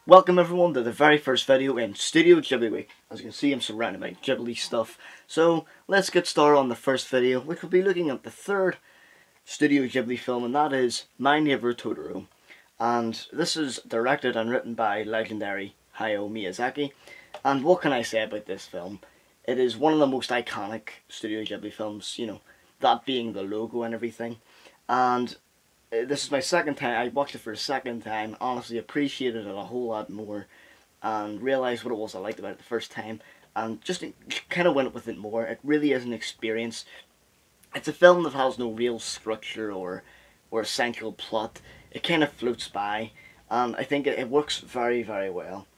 Welcome everyone to the very first video in Studio Ghibli Week. As you can see, I'm surrounded by Ghibli stuff. So let's get started on the first video, which will be looking at the third Studio Ghibli film, and that is My Neighbour Totoro. And this is directed and written by legendary Hayao Miyazaki. And what can I say about this film? It is one of the most iconic Studio Ghibli films, you know, that being the logo and everything. And this is my second time. I watched it for a second time, honestly appreciated it a whole lot more and realised what it was I liked about it the first time and just kind of went with it more. It really is an experience. It's a film that has no real structure or central plot. It kind of floats by, and I think it works very, very well.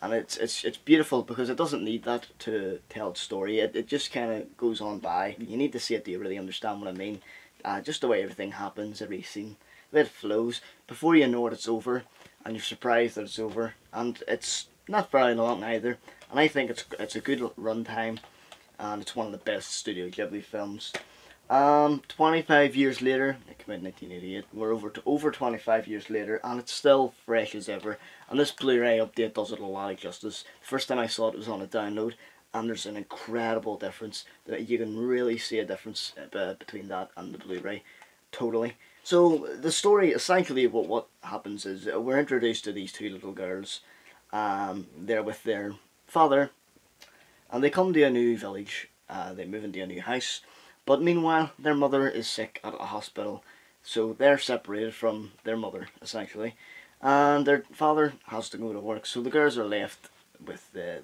And it's beautiful because it doesn't need that to tell its story. It just kind of goes on by. You need to see it to really understand what I mean. Just the way everything happens, every scene, the way it flows. Before you know it, it's over, and you're surprised that it's over. And it's not very long either. And I think it's a good runtime, and it's one of the best Studio Ghibli films. 25 years later, it came out in 1988. We're over 25 years later, and it's still fresh as ever. And this Blu-ray update does it a lot of justice. The first time I saw it was on a download. And there's an incredible difference. That you can really see a difference between that and the Blu-ray, totally. So the story, essentially, what happens is we're introduced to these two little girls. They're with their father, and they come to a new village. They move into a new house, but meanwhile their mother is sick at a hospital, so they're separated from their mother essentially, and their father has to go to work. So the girls are left with the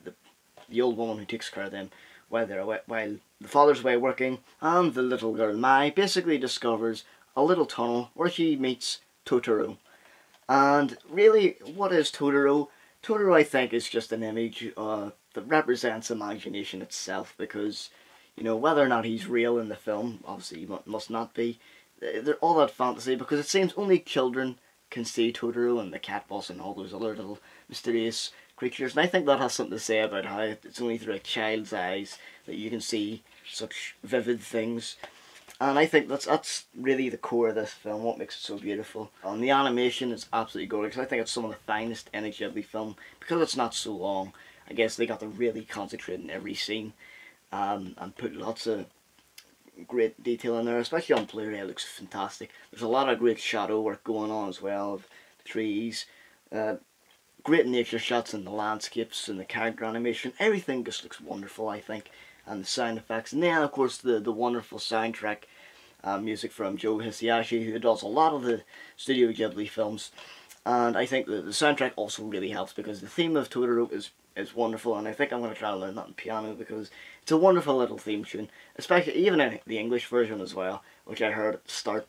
old woman who takes care of them while the father's away working, and the little girl Mai basically discovers a little tunnel where she meets Totoro. And really, what is Totoro? Totoro, I think, is just an image that represents imagination itself, because, you know, whether or not he's real in the film, obviously he must not be, they're all that fantasy, because it seems only children can see Totoro and the cat boss and all those other little mysterious creatures, and I think that has something to say about how it's only through a child's eyes that you can see such vivid things. And I think that's really the core of this film, what makes it so beautiful. And the animation is absolutely gorgeous. I think it's some of the finest in a Ghibli film, because it's not so long. I guess they got to really concentrate in every scene, and put lots of great detail in there, especially on Blu-ray. It looks fantastic. There's a lot of great shadow work going on as well, of the trees, great nature shots and the landscapes and the character animation. Everything just looks wonderful, I think, and the sound effects. And then, of course, the wonderful soundtrack, music from Joe Hisaishi, who does a lot of the Studio Ghibli films. And I think the soundtrack also really helps, because the theme of Totoro is wonderful, and I think I'm going to try to learn that on piano, because it's a wonderful little theme tune, especially even in the English version as well, which I heard at the start.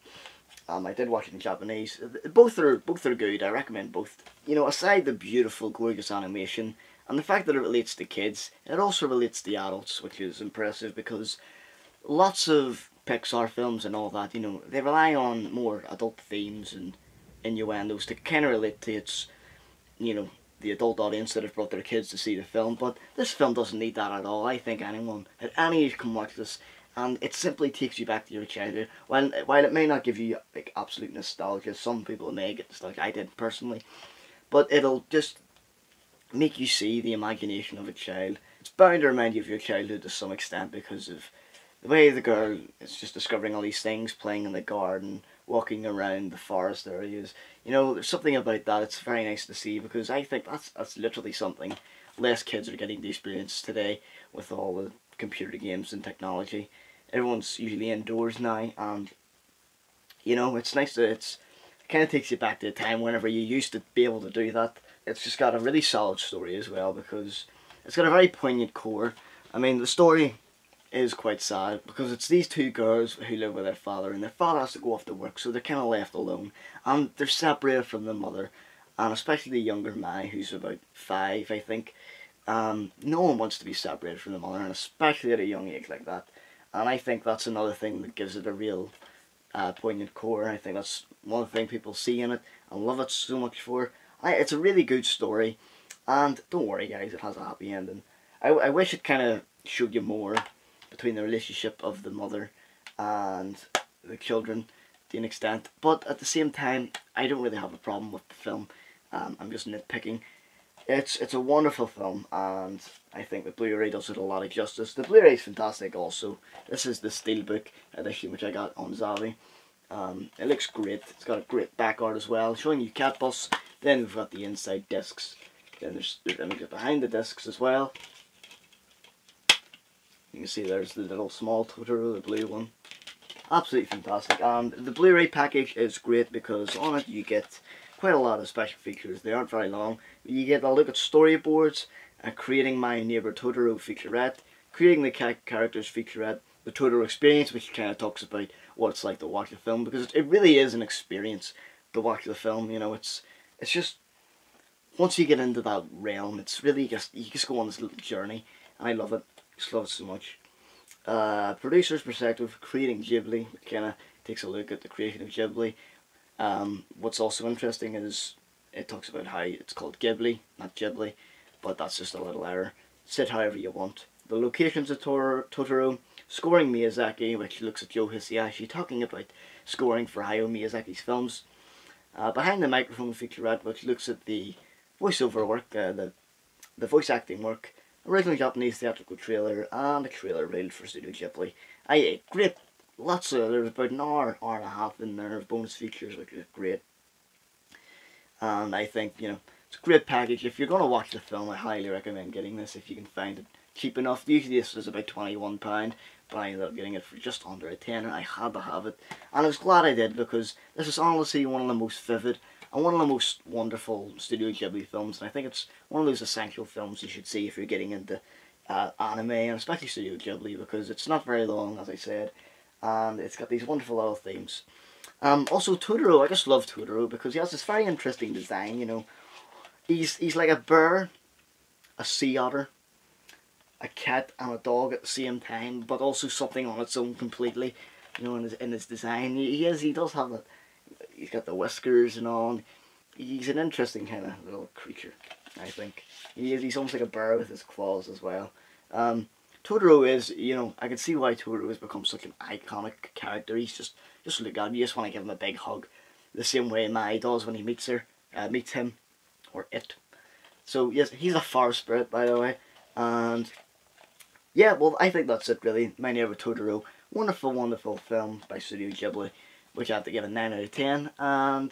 I did watch it in Japanese. Both are good. I recommend both. You know, aside the beautiful, gorgeous animation and the fact that it relates to kids, it also relates to adults, which is impressive, because lots of Pixar films and all that, you know, they rely on more adult themes and innuendos to kind of relate to its, you know, the adult audience that have brought their kids to see the film. But this film doesn't need that at all. I think anyone at any age can watch this, and it simply takes you back to your childhood. While it may not give you like absolute nostalgia, some people may get nostalgia, I did personally, but it'll just make you see the imagination of a child. It's bound to remind you of your childhood to some extent, because of the way the girl is just discovering all these things, playing in the garden, walking around the forest areas. You know, there's something about that. It's very nice to see, because I think that's literally something less kids are getting to experience today with all the computer games and technology. Everyone's usually indoors now, and you know, it's nice that it kind of takes you back to a time whenever you used to be able to do that. It's just got a really solid story as well, because it's got a very poignant core. I mean, the story is quite sad, because it's these two girls who live with their father, and their father has to go off to work, so they're kind of left alone, and they're separated from their mother, and especially the younger Mai, who's about 5, I think. No one wants to be separated from the mother, and especially at a young age like that. And I think that's another thing that gives it a real poignant core. I think that's one of the things people see in it and love it so much for. It's a really good story, and don't worry guys, it has a happy ending. I wish it kind of showed you more between the relationship of the mother and the children to an extent, but at the same time I don't really have a problem with the film. I'm just nitpicking. It's a wonderful film, and I think the Blu-ray does it a lot of justice. The Blu-ray is fantastic also. This is the Steelbook edition, which I got on Zavi. It looks great. It's got a great back art as well, showing you Cat Bus. Then we've got the inside discs. Then there's images behind the discs as well. You can see there's the little small Totoro, the blue one. Absolutely fantastic. And the Blu-ray package is great because on it you get quite a lot of special features. They aren't very long. You get a look at storyboards, creating My Neighbour Totoro featurette, creating the characters featurette, the Totoro experience, which kind of talks about what it's like to watch the film, because it really is an experience to watch the film. You know, it's just, once you get into that realm, it's really just, you just go on this little journey, and I love it. Just love it so much. Producer's perspective, creating Ghibli, which kind of takes a look at the creation of Ghibli. What's also interesting is it talks about how it's called Ghibli, not Ghibli, but that's just a little error. Sit however you want. The locations of Totoro, scoring Miyazaki, which looks at Joe Hisaishi talking about scoring for Hayao Miyazaki's films. Behind the microphone featurette, which looks at the voiceover work, the voice acting work, original Japanese theatrical trailer, and a trailer reel for Studio Ghibli. Great, there's about an hour and a half in there of bonus features, which is great. And I think, you know, it's a great package. If you're going to watch the film, I highly recommend getting this if you can find it cheap enough. Usually this was about £21, but I ended up getting it for just under a tenner. I had to have it, and I was glad I did, because this is honestly one of the most vivid and one of the most wonderful Studio Ghibli films, and I think it's one of those essential films you should see if you're getting into anime, and especially Studio Ghibli, because it's not very long, as I said, and it's got these wonderful little themes. Also Totoro, I just love Totoro because he has this very interesting design. You know, he's like a bear, a sea otter, a cat and a dog at the same time, but also something on its own completely. You know, in his design, he does have that. He's got the whiskers and all. He's an interesting kind of little creature, I think. He's almost like a bear with his claws as well. Totoro is, you know, I can see why Totoro has become such an iconic character. He's just look at him, you just want to give him a big hug. The same way Mai does when he meets him, or it. So yes, he's a forest spirit, by the way. And yeah, well, I think that's it really. My Neighbour Totoro, wonderful, wonderful film by Studio Ghibli, which I have to give a 9 out of 10. And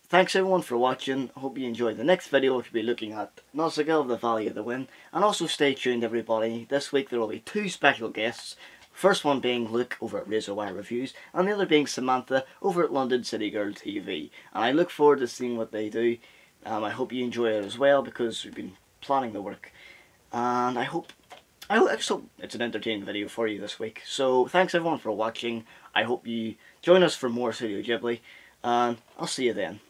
thanks everyone for watching. I hope you enjoyed the next video, which will be looking at Nausicaa of the Valley of the Wind. And also stay tuned everybody, this week there will be 2 special guests. First one being Luke over at Razor Wire Reviews, and the other being Samantha over at London City Girl TV. And I look forward to seeing what they do. I hope you enjoy it as well, because we've been planning the work. And I just hope it's an entertaining video for you this week. So thanks everyone for watching. I hope you join us for more Studio Ghibli, and I'll see you then.